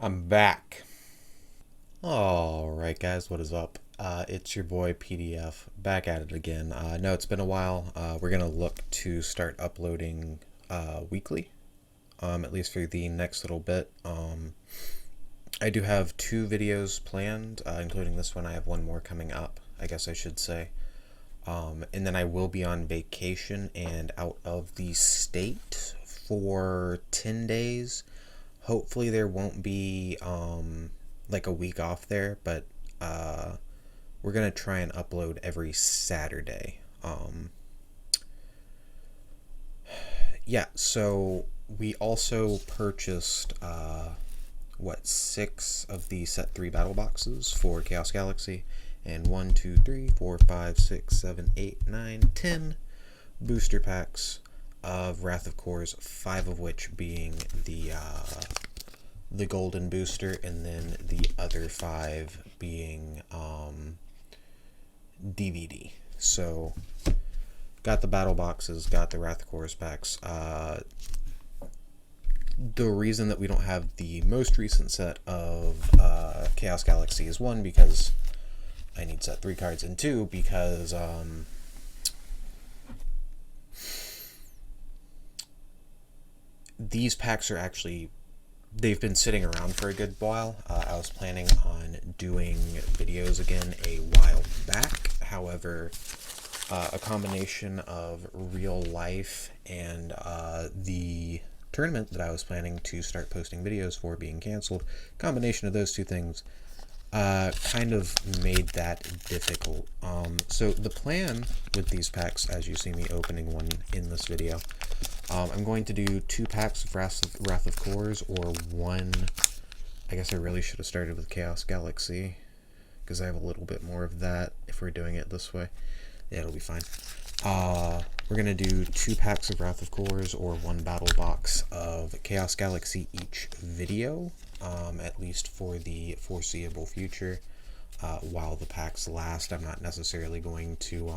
I'm back. Alright guys, what is up? It's your boy PDF, back at it again. No, it's been a while. We're gonna look to start uploading weekly, at least for the next little bit. I do have 2 videos planned, including this one. I have one more coming up, I guess I should say. And then I will be on vacation and out of the state for 10 days. Hopefully there won't be like a week off there, but we're gonna try and upload every Saturday. Yeah, so we also purchased 6 of the set 3 battle boxes for Chaos Galaxy, and 1, 2, 3, 4, 5, 6, 7, 8, 9, 10 booster packs of Wrath of Kors, 5 of which being the golden booster, and then the other 5 being DVD. So got the battle boxes, got the Wrath of Kors packs. The reason that we don't have the most recent set of Chaos Galaxy is 1, because I need set 3 cards, and 2, because these packs are actually, they've been sitting around for a good while. I was planning on doing videos again a while back. However, a combination of real life and the tournament that I was planning to start posting videos for being canceled, combination of those 2 things kind of made that difficult. So the plan with these packs, as you see me opening one in this video, I'm going to do 2 packs of Wrath of Kors, or 1. I guess I really should have started with Chaos Galaxy, because I have a little bit more of that if we're doing it this way. Yeah, it'll be fine. We're going to do 2 packs of Wrath of Kors, or 1 battle box of Chaos Galaxy each video, at least for the foreseeable future. While the packs last, I'm not necessarily going to,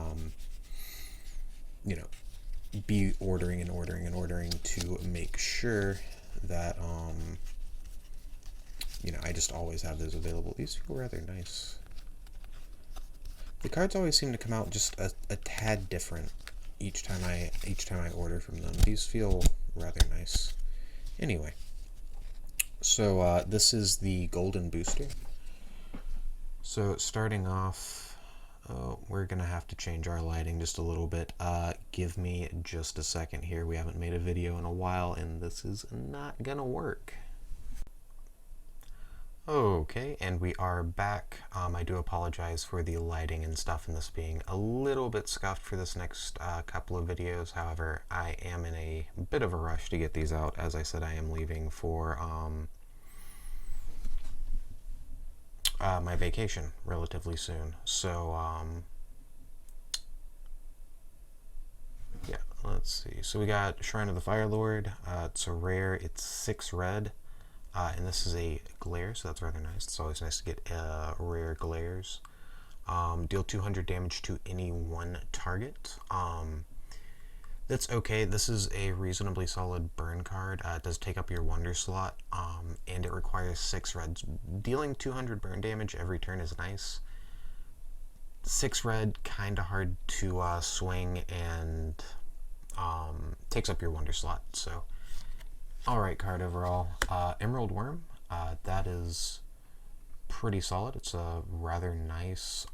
be ordering to make sure that, I just always have those available. These feel rather nice. The cards always seem to come out just a tad different each time I order from them. These feel rather nice. Anyway, so this is the golden booster. So starting off, we're gonna have to change our lighting just a little bit. Give me just a second here. We haven't made a video in a while, and this is not gonna work. Okay, and we are back. I do apologize for the lighting and stuff and this being a little bit scuffed for this next couple of videos. However, I am in a bit of a rush to get these out. As I said, I am leaving for my vacation relatively soon. So, yeah, let's see. So we got Shrine of the Fire Lord. It's a rare. It's 6 red. And this is a glare, so that's rather nice. It's always nice to get rare glares. Deal 200 damage to any one target. That's okay. This is a reasonably solid burn card. It does take up your wonder slot, and it requires 6 reds. Dealing 200 burn damage every turn is nice. 6 red, kind of hard to swing, and takes up your wonder slot, so... Alright card overall. Emerald Worm, that is pretty solid. It's a rather nice,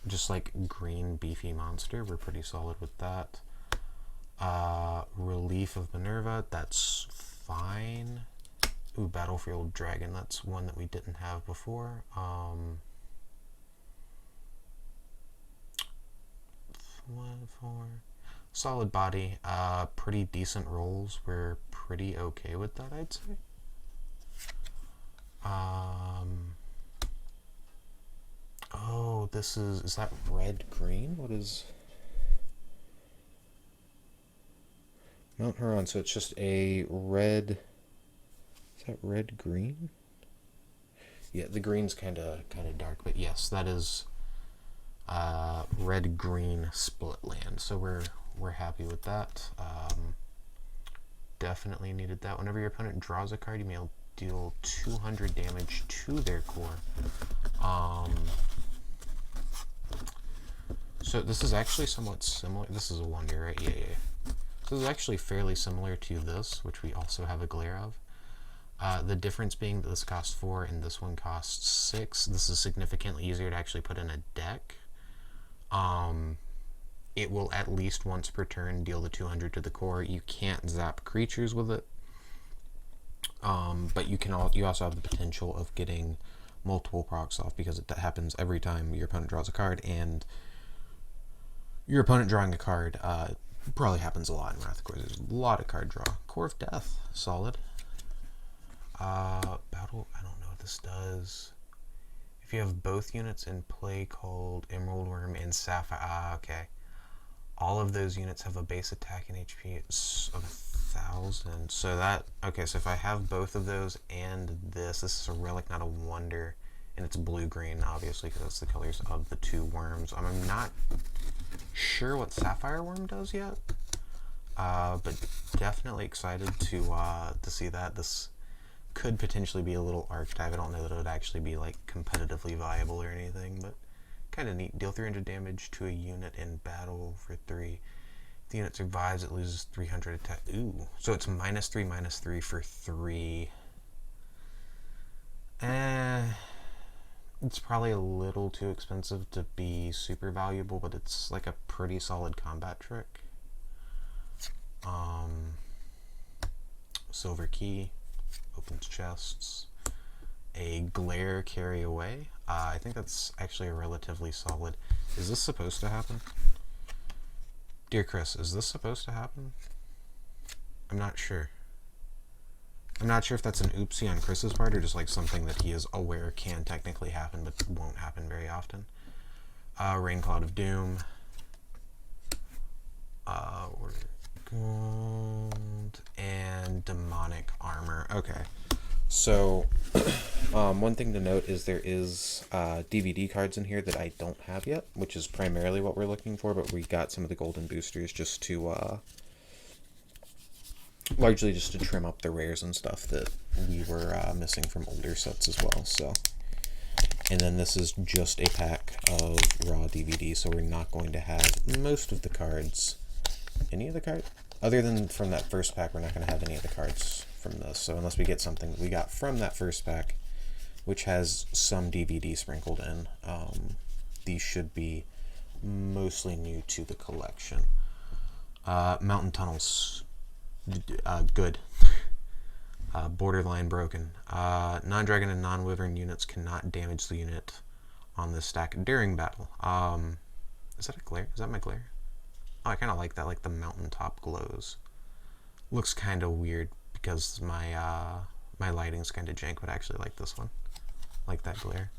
just like green beefy monster. We're pretty solid with that. Relief of Minerva, that's fine. Ooh, Battlefield Dragon, that's one that we didn't have before. Solid body, pretty decent rolls. We're pretty okay with that, I'd say. Oh, this is that red-green? What is... Mount Huron, so it's just a red... Is that red-green? Yeah, the green's kind of dark, but yes, that is red-green split land, so we're happy with that. Definitely needed that. Whenever your opponent draws a card, you may deal 200 damage to their core. So this is actually somewhat similar. This is a wonder, right? Yeah. So this is actually fairly similar to this, which we also have a glare of. The difference being that this costs 4 and this one costs 6. This is significantly easier to actually put in a deck. It will at least once per turn deal the 200 to the core. You can't zap creatures with it, but you also have the potential of getting multiple procs off, because it happens every time your opponent draws a card, and your opponent drawing a card probably happens a lot in Wrath of Course. There's a lot of card draw. Core of Death, solid. Battle, I don't know what this does. If you have both units in play called Emerald Worm and Sapphire, okay. All of those units have a base attack and HP of 1,000. So that, okay, so if I have both of those and this is a relic, not a wonder, and it's blue-green, obviously, because that's the colors of the two worms. I'm not sure what Sapphire Worm does yet, but definitely excited to see that. This could potentially be a little archetype. I don't know that it would actually be like competitively viable or anything, but kind of neat. Deal 300 damage to a unit in battle for 3. If the unit survives, it loses 300 attack. Ooh, so it's -3/-3 for 3. It's probably a little too expensive to be super valuable, but it's like a pretty solid combat trick. Silver Key opens chests. A Glare Carry Away. I think that's actually a relatively solid. Is this supposed to happen? Dear Chris, is this supposed to happen? I'm not sure. I'm not sure if that's an oopsie on Chris's part or just like something that he is aware can technically happen but won't happen very often. Rain Cloud of Doom. Gold and Demonic Armor. Okay. So, one thing to note is there is DVD cards in here that I don't have yet, which is primarily what we're looking for, but we got some of the golden boosters just to, largely just to trim up the rares and stuff that we were missing from older sets as well, so. And then this is just a pack of raw DVD, so we're not going to have most of the cards. Any of the cards? Other than from that first pack, we're not going to have any of the cards from this, so unless we get something we got from that first pack, which has some DVD sprinkled in, these should be mostly new to the collection. Mountain Tunnels, good. Borderline broken. Non-dragon and non-wyvern units cannot damage the unit on this stack during battle. Is that a glare? Is that my glare? Oh, I kind of like that, like the mountaintop glows. Looks kind of weird because my my lighting's kind of jank, but I actually like this one. Like that glare.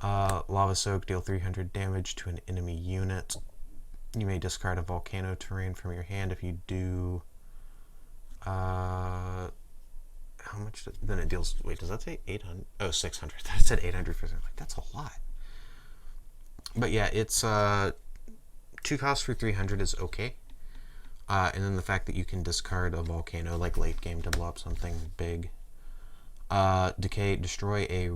Lava Soak, deal 300 damage to an enemy unit. You may discard a volcano terrain from your hand. If you do, how much? Then it deals. Wait, does that say 800? Oh, 600. That said 800%. Like, that's a lot. But yeah, it's 2 costs for 300 is okay. And then the fact that you can discard a volcano like late game to blow up something big. Decay, destroy a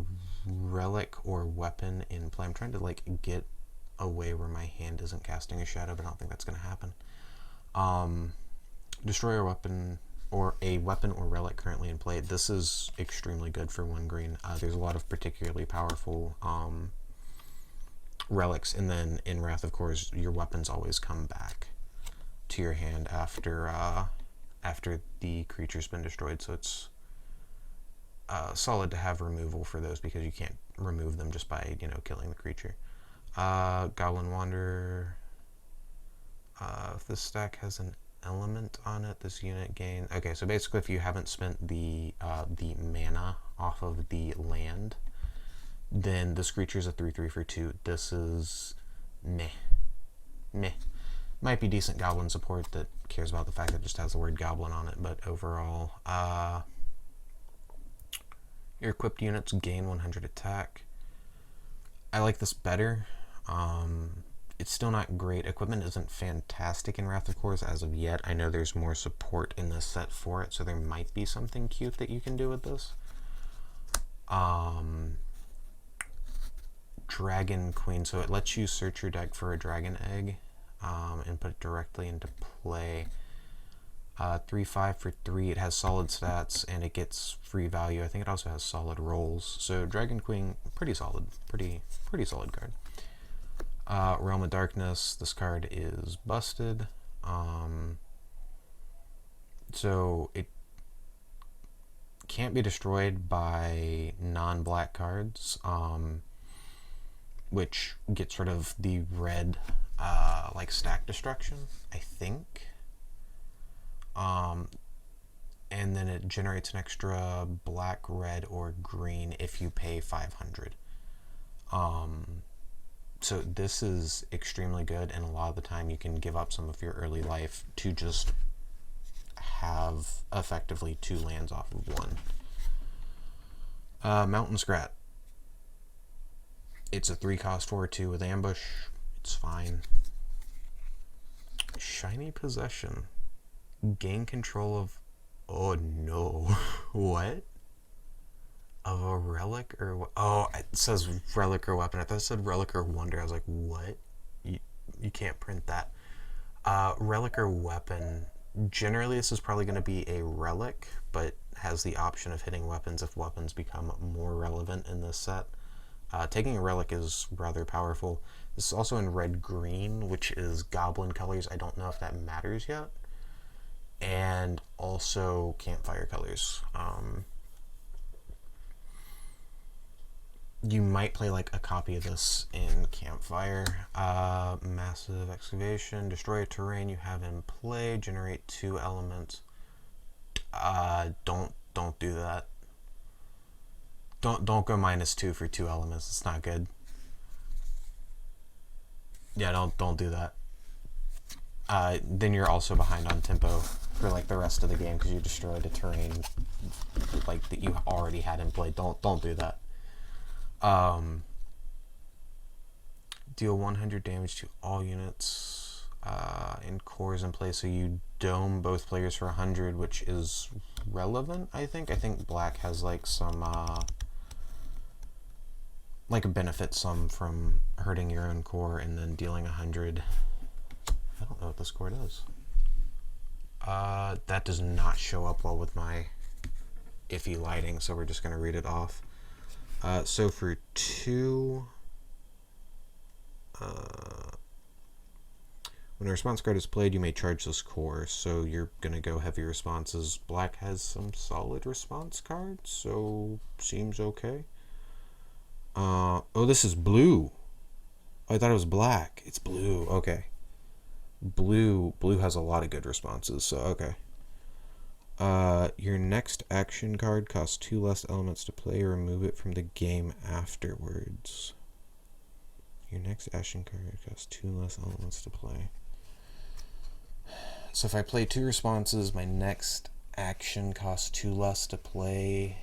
relic or weapon in play. I'm trying to like get away where my hand isn't casting a shadow, but I don't think that's going to happen. Destroy a weapon or relic currently in play. This is extremely good for 1 green. There's a lot of particularly powerful relics, and then in Wrath of Course, your weapons always come back to your hand after the creature's been destroyed, so it's solid to have removal for those because you can't remove them just by, killing the creature. Goblin Wanderer. If this stack has an element on it, this unit gain. Okay, so basically, if you haven't spent the mana off of the land, then this creature's a 3/3 for 2. This is meh. Might be decent goblin support that cares about the fact that it just has the word goblin on it, but overall, your equipped units gain 100 attack. I like this better. It's still not great. Equipment isn't fantastic in Wrath of Course as of yet. I know there's more support in this set for it, so there might be something cute that you can do with this. Dragon Queen, so it lets you search your deck for a dragon egg and put it directly into play. 3/5 for 3, it has solid stats and it gets free value. I think it also has solid rolls. So Dragon Queen, pretty solid, pretty solid card. Realm of Darkness, this card is busted. So it can't be destroyed by non-black cards, which gets rid of the red like stack destruction, I think. And then it generates an extra black, red, or green if you pay 500. So this is extremely good, and a lot of the time you can give up some of your early life to just have effectively 2 lands off of 1. Mountain Scrat. It's a 3-cost 4/2 with ambush. It's fine. Shiny Possession. Gain control of... Oh no. What? Of a relic or what? Oh, it says relic or weapon. I thought it said relic or wonder. I was like, what? You can't print that. Relic or weapon. Generally, this is probably going to be a relic, but has the option of hitting weapons if weapons become more relevant in this set. Taking a relic is rather powerful. This is also in red-green, which is goblin colors. I don't know if that matters yet. And also campfire colors. You might play like a copy of this in Campfire. Massive Excavation. Destroy a terrain you have in play. Generate 2 elements. Don't do that. Don't go -2 for 2 elements. It's not good. Yeah, don't do that. Then you're also behind on tempo for like the rest of the game because you destroyed a terrain like that you already had in play. Don't do that. Deal 100 damage to all units in cores in play, so you dome both players for 100, which is relevant, I think. I think black has like some like a benefit some from hurting your own core and then dealing 100. I don't know what this core does. That does not show up well with my iffy lighting, so we're just going to read it off. So for 2, when a response card is played, you may charge this core, so you're going to go heavy responses. Black has some solid response cards, so seems okay. Oh, this is blue. Oh, I thought it was black. It's blue. Okay. Blue has a lot of good responses, so okay. Your next action card costs 2 less elements to play, or remove it from the game afterwards. Your next action card costs 2 less elements to play. So if I play 2 responses, my next action costs 2 less to play.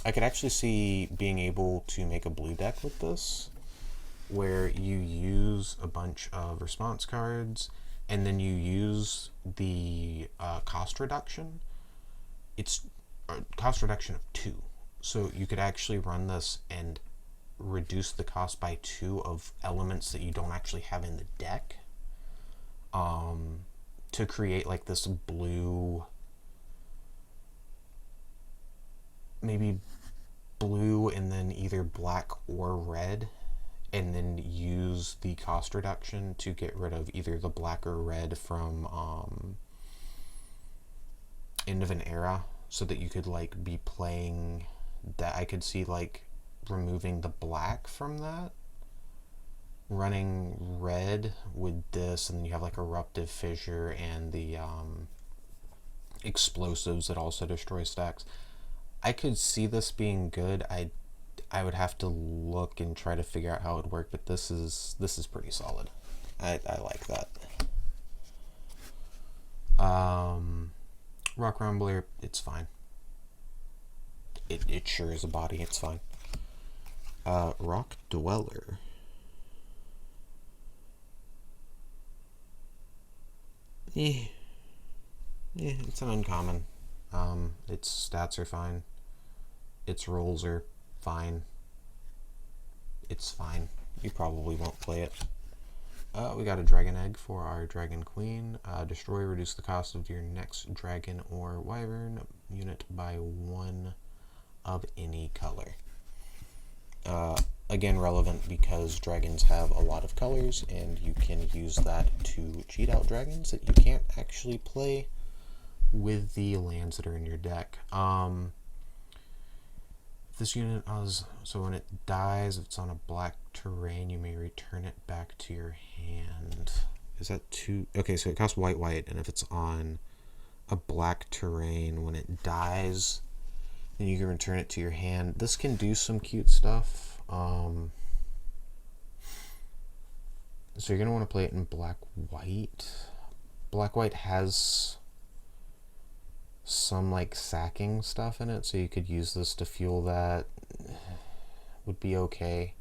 I could actually see being able to make a blue deck with this, where you use a bunch of response cards and then you use the cost reduction. It's a cost reduction of 2. So you could actually run this and reduce the cost by 2 of elements that you don't actually have in the deck, to create like this blue, maybe blue and then either black or red, and then use the cost reduction to get rid of either the black or red from End of an Era, so that you could like be playing that. I could see like removing the black from that, running red with this, and then you have like Eruptive Fissure and the explosives that also destroy stacks. I could see this being good. I would have to look and try to figure out how it would work, but this is pretty solid. I like that. Rock Rumbler, it's fine. It sure is a body, it's fine. Rock Dweller. It's an uncommon. Its stats are fine. its rolls are fine. It's fine. You probably won't play it. We got a dragon egg for our dragon queen. Destroy, reduce the cost of your next dragon or wyvern unit by 1 of any color. Again, relevant because dragons have a lot of colors, and you can use that to cheat out dragons that you can't actually play with the lands that are in your deck. This unit so when it dies, if it's on a black terrain, you may return it back to your hand. Is that 2? Okay, so it costs white, and if it's on a black terrain, when it dies, then you can return it to your hand. This can do some cute stuff. So you're going to want to play it in black-white. Black-white has some like sacking stuff in it, so you could use this to fuel that. Would be okay.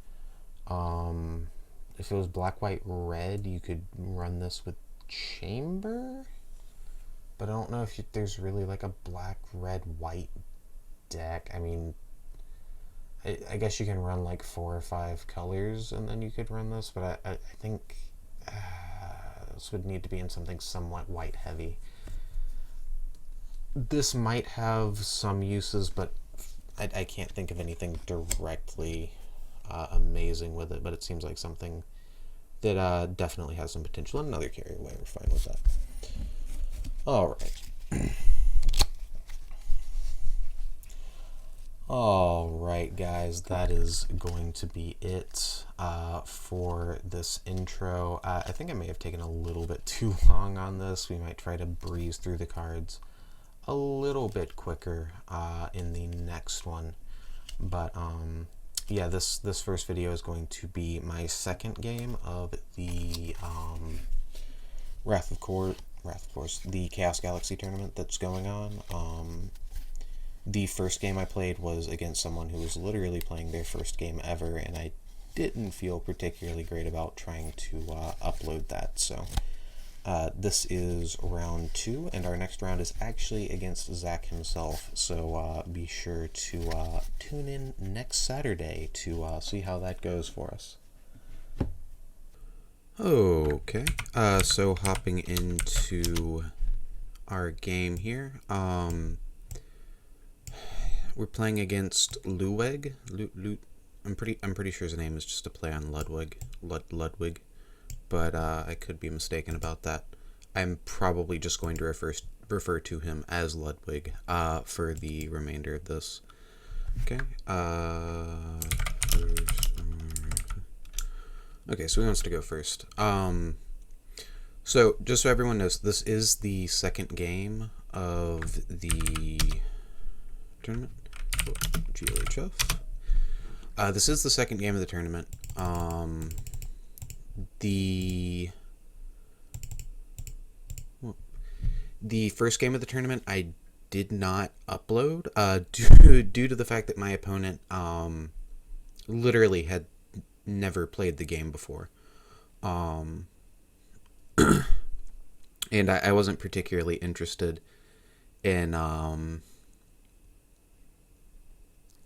If it was black-white-red, you could run this with Chamber, but I don't know if there's really like a black-red-white deck. I mean, I guess you can run like 4 or 5 colors and then you could run this, but I think this would need to be in something somewhat white heavy. This might have some uses, but I can't think of anything directly amazing with it, but it seems like something that definitely has some potential. And another carrier way, we're fine with that. Alright. Alright guys, that is going to be it for this intro. I think I may have taken a little bit too long on this. We might try to breeze through the cards a little bit quicker in the next one. But yeah, this first video is going to be my second game of the Wrath of Course, the Chaos Galaxy tournament that's going on. The first game I played was against someone who was literally playing their first game ever, and I didn't feel particularly great about trying to upload that. So this is round 2, and our next round is actually against Zach himself. So be sure to tune in next Saturday to see how that goes for us. Okay, so hopping into our game here. We're playing against Luweg. I'm pretty sure his name is just a play on Ludwig, but I could be mistaken about that. I'm probably just going to refer to him as Ludwig for the remainder of this. Okay. Okay, so he wants to go first. So just so everyone knows, this is the second game of the tournament. GLHF. This is the second game of the tournament. The first game of the tournament I did not upload due to the fact that my opponent literally had never played the game before. And I wasn't particularly interested in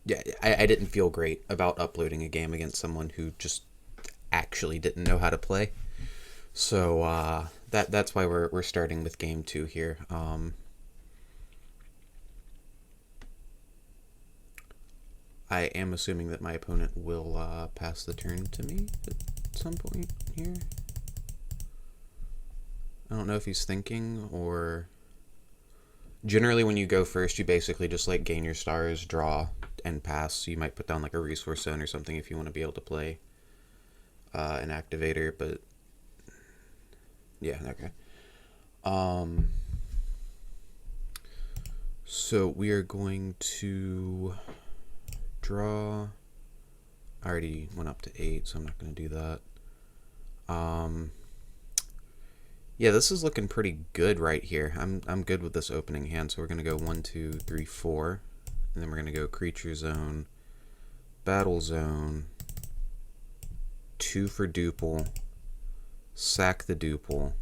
yeah, I didn't feel great about uploading a game against someone who just actually didn't know how to play. So that's why we're starting with game 2 here. I am assuming that my opponent will pass the turn to me at some point here. I don't know if he's thinking or... Generally, when you go first, you basically just like gain your stars, draw, and pass. So you might put down like a resource zone or something if you want to be able to play an activator, but yeah, okay. So we are going to draw. I already went up to 8, so I'm not going to do that. Yeah, this is looking pretty good right here. I'm good with this opening hand, so we're going to go 1, 2, 3, 4. And then we're going to go Creature Zone, Battle Zone, 2 for Duple, sack the Duple,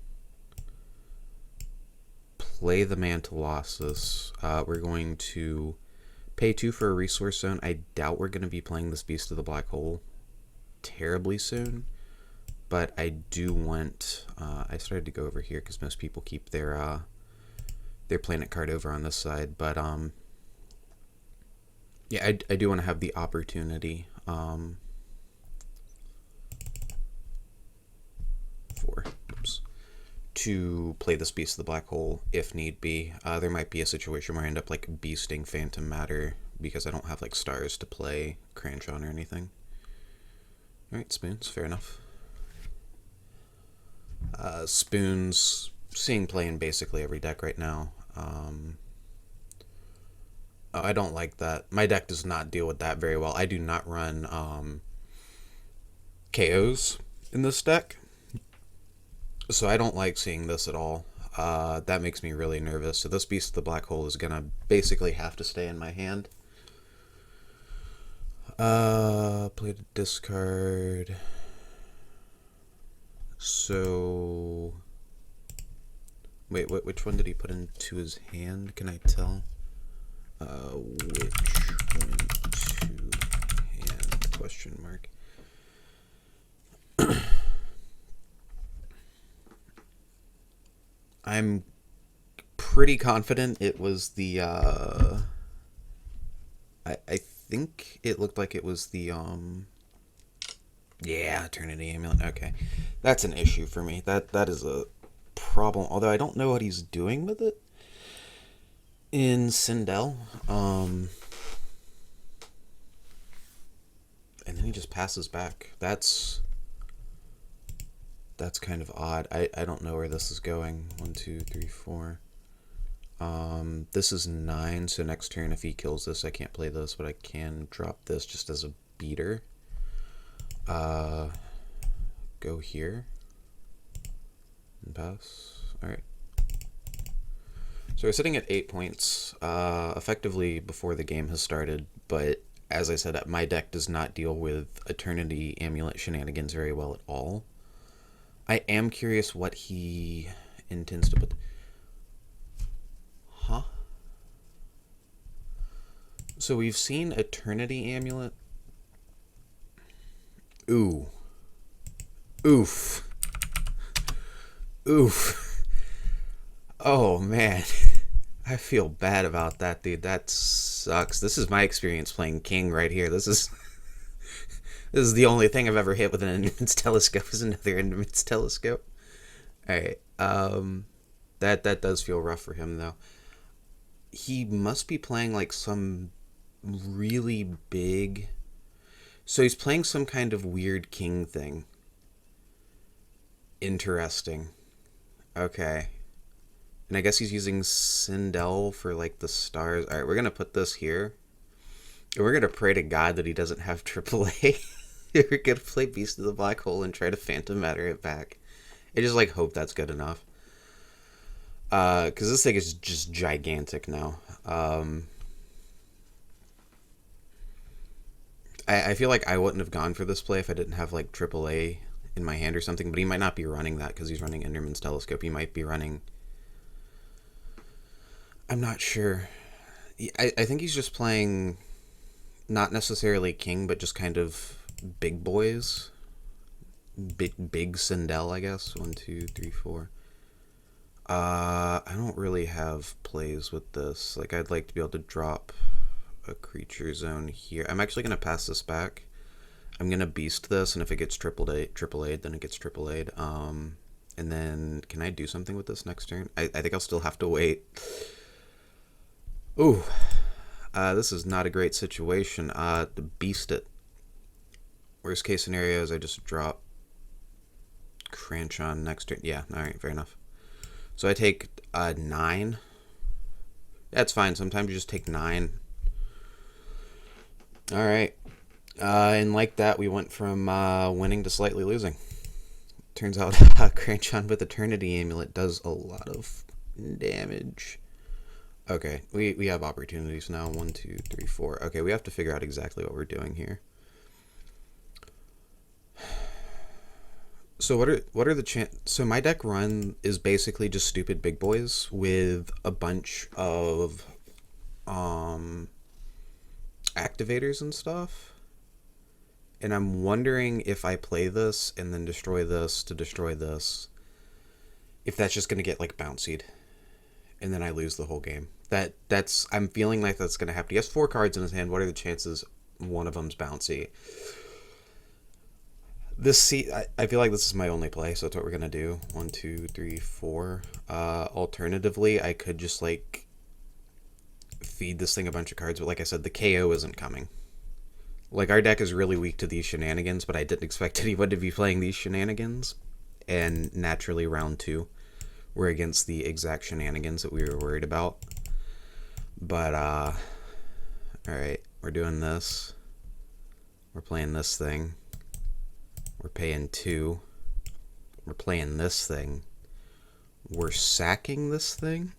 play the Mantilosis. We're going to Pay 2 for a resource zone. I doubt we're going to be playing this Beast of the Black Hole terribly soon, but I do want... I started to go over here because most people keep their planet card over on this side, but yeah, I do want to have the opportunity to play this Beast of the Black Hole if need be. There might be a situation where I end up like beasting Phantom Matter because I don't have like stars to play Cranch on or anything. Alright, Spoons, fair enough. Spoons seeing play in basically every deck right now. Oh, I don't like that. My deck does not deal with that very well. I do not run KOs in this deck, so I don't like seeing this at all. That makes me really nervous. So this Beast of the Black Hole is gonna basically have to stay in my hand. Play to discard. So wait, which one did he put into his hand? Can I tell? Which went to hand? Question mark. I'm pretty confident it was the I think it looked like it was the yeah, Eternity Amulet. Okay. That's an issue for me. That is a problem. Although I don't know what he's doing with it in Sindell. And then he just passes back. That's kind of odd. I don't know where this is going. 1, 2, 3, 4. This is 9, so next turn if he kills this, I can't play this, but I can drop this just as a beater. Go here and pass. Alright. So we're sitting at 8 points, effectively before the game has started, but as I said, my deck does not deal with Eternity Amulet shenanigans very well at all. I am curious what he intends to put. Huh? So we've seen Eternity Amulet. Ooh. Oof. Oof. Oh, man. I feel bad about that, dude. That sucks. This is my experience playing King right here. This is the only thing I've ever hit with an Enderman's Telescope is another Enderman's Telescope. Alright. That does feel rough for him, though. He must be playing, like, some really big... So he's playing some kind of weird king thing. Interesting. Okay. And I guess he's using Sindell for, like, the stars. Alright, we're gonna put this here. And we're gonna pray to God that he doesn't have AAA. We're gonna play Beast of the Black Hole and try to Phantom Matter it back. I just, like, hope that's good enough. Because this thing is just gigantic now. I feel like I wouldn't have gone for this play if I didn't have, like, AAA in my hand or something, but he might not be running that because he's running Enderman's Telescope. He might be running... I'm not sure. I think he's just playing not necessarily King, but just kind of big boys. Big Sindell, I guess. 1, 2, 3, 4. I don't really have plays with this. Like, I'd like to be able to drop a creature zone here. I'm actually going to pass this back. I'm going to beast this, and if it gets AAA'd, then it gets AAA'd. And then, can I do something with this next turn? I think I'll still have to wait. Ooh. This is not a great situation. To beast it. Worst case scenario is I just drop Cranch on next turn. Yeah, alright, fair enough. So I take 9. That's fine. Sometimes you just take 9. Alright. And like that, we went from winning to slightly losing. Turns out Cranch on with Eternity Amulet does a lot of damage. Okay, we have opportunities now. 1, 2, 3, 4. Okay, we have to figure out exactly what we're doing here. So what are the so my deck run is basically just stupid big boys with a bunch of activators and stuff. And I'm wondering if I play this and then destroy this to destroy this, if that's just going to get like bouncied and then I lose the whole game. That's I'm feeling like that's going to happen. He has 4 cards in his hand. What are the chances one of them's bouncy? I feel like this is my only play, so that's what we're going to do. 1, 2, 3, 4. Alternatively, I could just like feed this thing a bunch of cards, but like I said, the KO isn't coming. Like, our deck is really weak to these shenanigans, but I didn't expect anyone to be playing these shenanigans. And naturally, round 2, we're against the exact shenanigans that we were worried about. But, alright, we're doing this. We're playing this thing. We're paying 2. We're playing this thing. We're sacking this thing.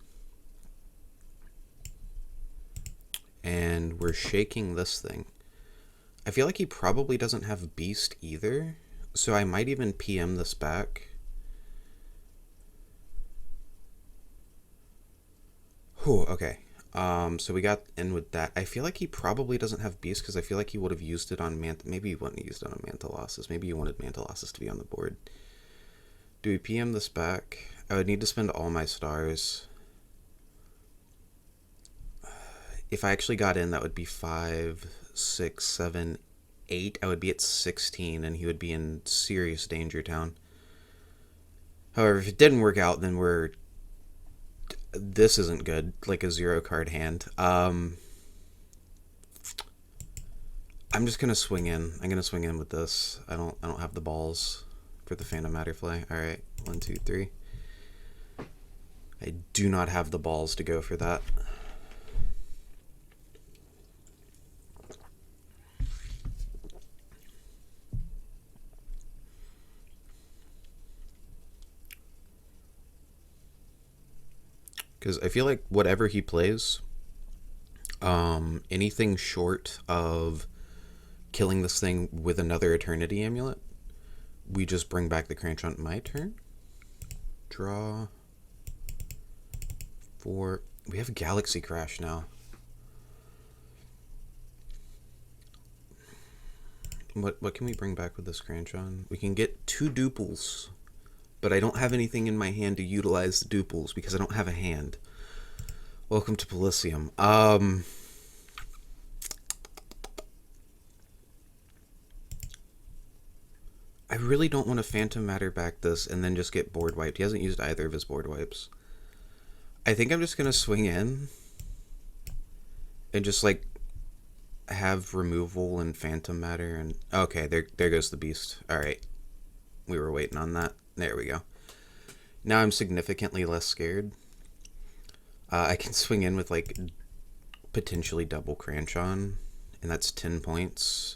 And we're shaking this thing. I feel like he probably doesn't have Beast either, so I might even PM this back. Whew, okay. So we got in with that. I feel like he probably doesn't have Beast because I feel like he would have used it on maybe he wouldn't have used it on Mantalossus. Maybe he wanted Mantalossus to be on the board. Do we PM this back? I would need to spend all my stars. If I actually got in, that would be 5, 6, 7, 8. I would be at 16, and he would be in serious danger town. However, if it didn't work out, then this isn't good. Like a 0-card hand. I'm just gonna swing in. I'm gonna swing in with this. I don't have the balls for the Phantom Matterfly. All right, 1, 2, 3. I do not have the balls to go for that. Because I feel like whatever he plays, anything short of killing this thing with another Eternity Amulet, we just bring back the Crunch on my turn. Draw 4. We have Galaxy Crash now. What can we bring back with this Crunch on? We can get 2 duples. But I don't have anything in my hand to utilize the duples because I don't have a hand. Welcome to Pallisium. I really don't want to Phantom Matter back this and then just get board wiped. He hasn't used either of his board wipes. I think I'm just going to swing in and just like have removal and Phantom Matter and okay, there goes the Beast. All right. We were waiting on that. There we go. Now I'm significantly less scared. I can swing in with like potentially double Cranchon, and that's 10 points.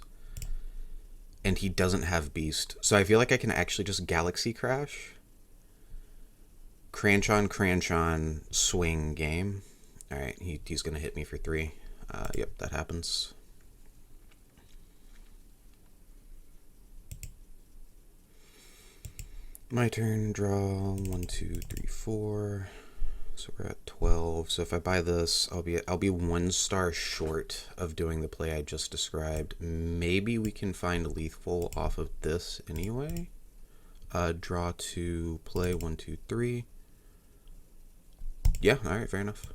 And he doesn't have Beast. So I feel like I can actually just Galaxy Crash. Cranchon, swing game. Alright, he's going to hit me for 3. Yep, that happens. My turn, draw 1, 2, 3, 4. So we're at 12. So if I buy this, I'll be 1 star short of doing the play I just described. Maybe we can find lethal off of this anyway. Draw to play 1, 2, 3. Yeah, alright, fair enough.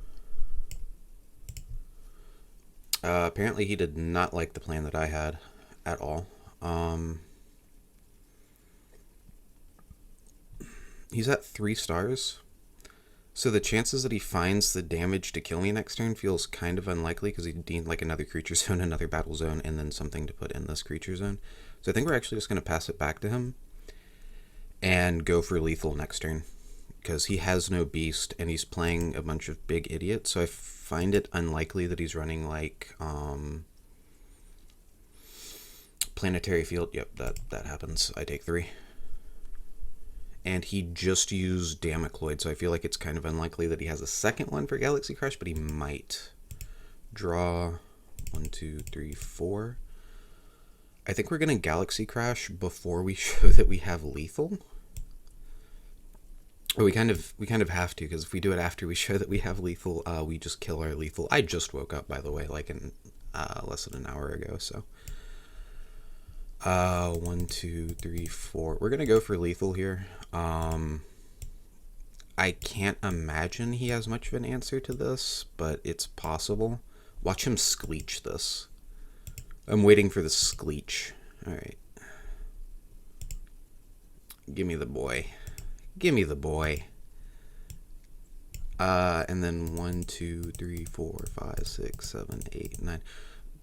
Apparently he did not like the plan that I had at all. He's at 3 stars. So the chances that he finds the damage to kill me next turn feels kind of unlikely because he need like another creature zone, another battle zone, and then something to put in this creature zone. So I think we're actually just going to pass it back to him and go for lethal next turn because he has no Beast and he's playing a bunch of big idiots. So I find it unlikely that he's running like Planetary Field. Yep, that happens. I take 3. And he just used Damocloid, so I feel like it's kind of unlikely that he has a second one for Galaxy Crush, but he might. Draw 1, 2, 3, 4. I think we're going to Galaxy Crash before we show that we have lethal. Or we kind of have to, because if we do it after we show that we have lethal, we just kill our lethal. I just woke up, by the way, like less than an hour ago, so. 1, 2, 3, 4. We're gonna go for lethal here. I can't imagine he has much of an answer to this, but it's possible. Watch him scleech this. I'm waiting for the scleech. Alright. Give me the boy. Give me the boy. And then 1, 2, 3, 4, 5, 6, 7, 8, 9.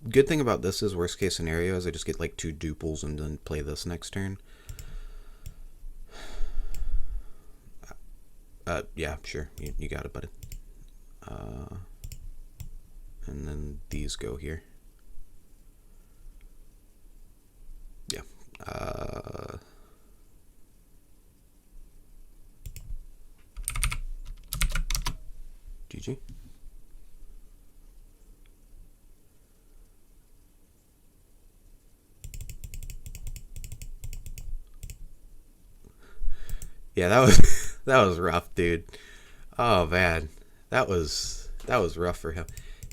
Good thing about this is, worst case scenario is I just get like 2 duples and then play this next turn. Yeah, sure. You got it, buddy. And then these go here. Yeah. GG. Yeah, that was that was rough, dude. Oh man, that was rough for him.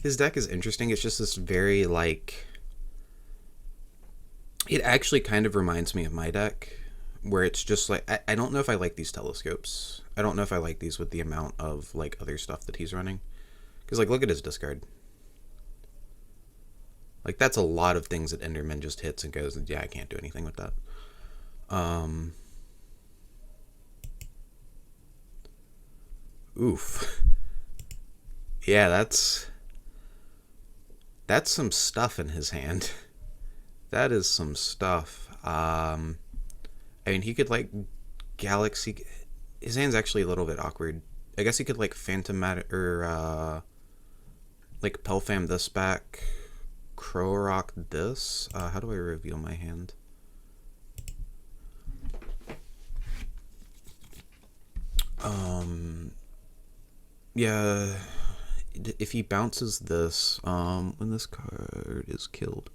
His deck is interesting. It's just this very like. It actually kind of reminds me of my deck, where it's just like I don't know if I like these telescopes. I don't know if I like these with the amount of like other stuff that he's running. Because like look at his discard. Like that's a lot of things that Enderman just hits and goes, yeah, I can't do anything with that. Oof. Yeah, that's some stuff in his hand. That is some stuff. I mean, he could like Galaxy. His hand's actually a little bit awkward. I guess he could like Phantom Matter or like Pelfam this back, Crow Rock this. How do I reveal my hand? Yeah, if he bounces this, when this card is killed.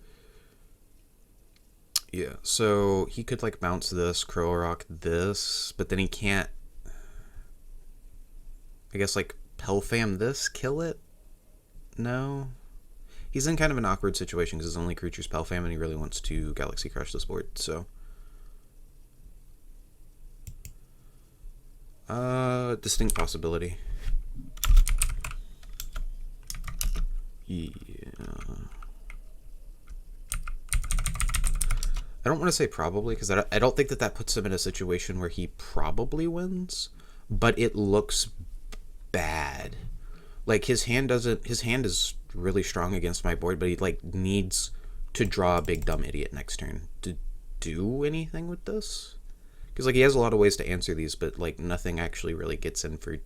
Yeah, so he could like bounce this, Crow Rock this, but then he can't, I guess like Pelfam this, kill it? No? He's in kind of an awkward situation because his only creature's Pelfam and he really wants to Galaxy Crush this board, so. Distinct possibility. Yeah. I don't want to say probably because I don't think that puts him in a situation where he probably wins, but it looks bad. Like his hand is really strong against my board, but he like needs to draw a big dumb idiot next turn to do anything with this. Because like he has a lot of ways to answer these, but like nothing actually really gets in for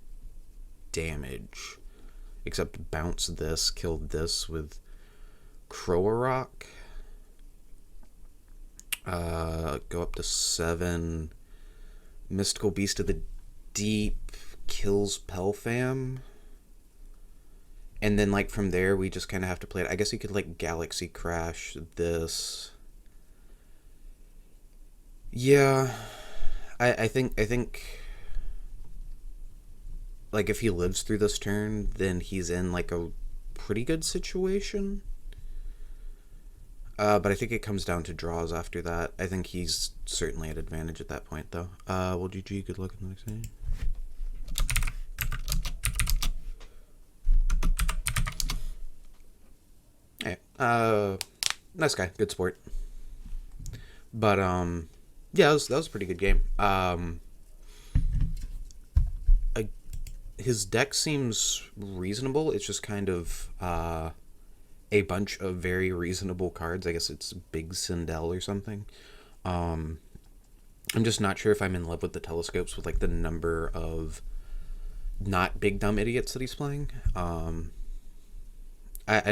damage. Except bounce this, kill this with Crow Rock. Go up to 7. Mystical Beast of the Deep kills Pelfam. And then like from there we just kind of have to play it. I guess he could like Galaxy Crash this. Yeah. I think like if he lives through this turn, then he's in like a pretty good situation. But I think it comes down to draws after that. I think he's certainly at advantage at that point, though. Well, GG, good luck in the next game. Hey, nice guy, good sport. But yeah, that was a pretty good game. His deck seems reasonable. It's just kind of a bunch of very reasonable cards. I guess it's Big Sindell or something. I'm just not sure if I'm in love with the telescopes with like the number of not big dumb idiots that he's playing. I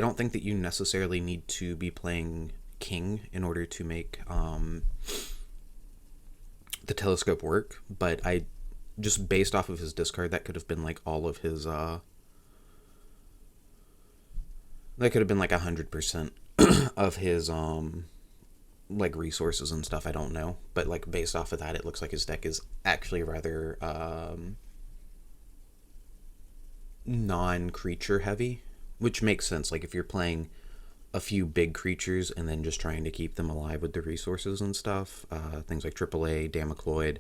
don't think that you necessarily need to be playing King in order to make the telescope work, but I just based off of his discard, that could have been like all of his that could have been like 100% of his like resources and stuff. I don't know, but like based off of that, it looks like his deck is actually rather non-creature heavy, which makes sense. Like if you're playing a few big creatures and then just trying to keep them alive with the resources and stuff. Things like AAA, Damocloid,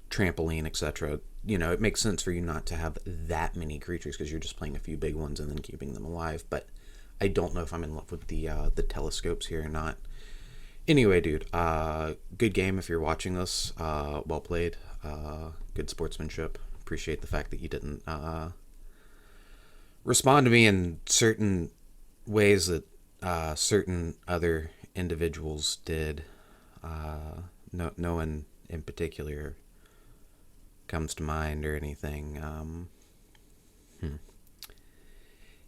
Trampoline, etc. You know, it makes sense for you not to have that many creatures because you're just playing a few big ones and then keeping them alive. But I don't know if I'm in love with the telescopes here or not. Anyway, dude, good game if you're watching this. Well played. Good sportsmanship. Appreciate the fact that you didn't respond to me in certain ways that certain other individuals did. No one in particular comes to mind or anything.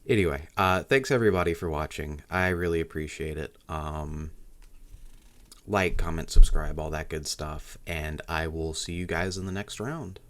Anyway, thanks everybody for watching. I really appreciate it. Like, comment, subscribe, all that good stuff. And I will see you guys in the next round.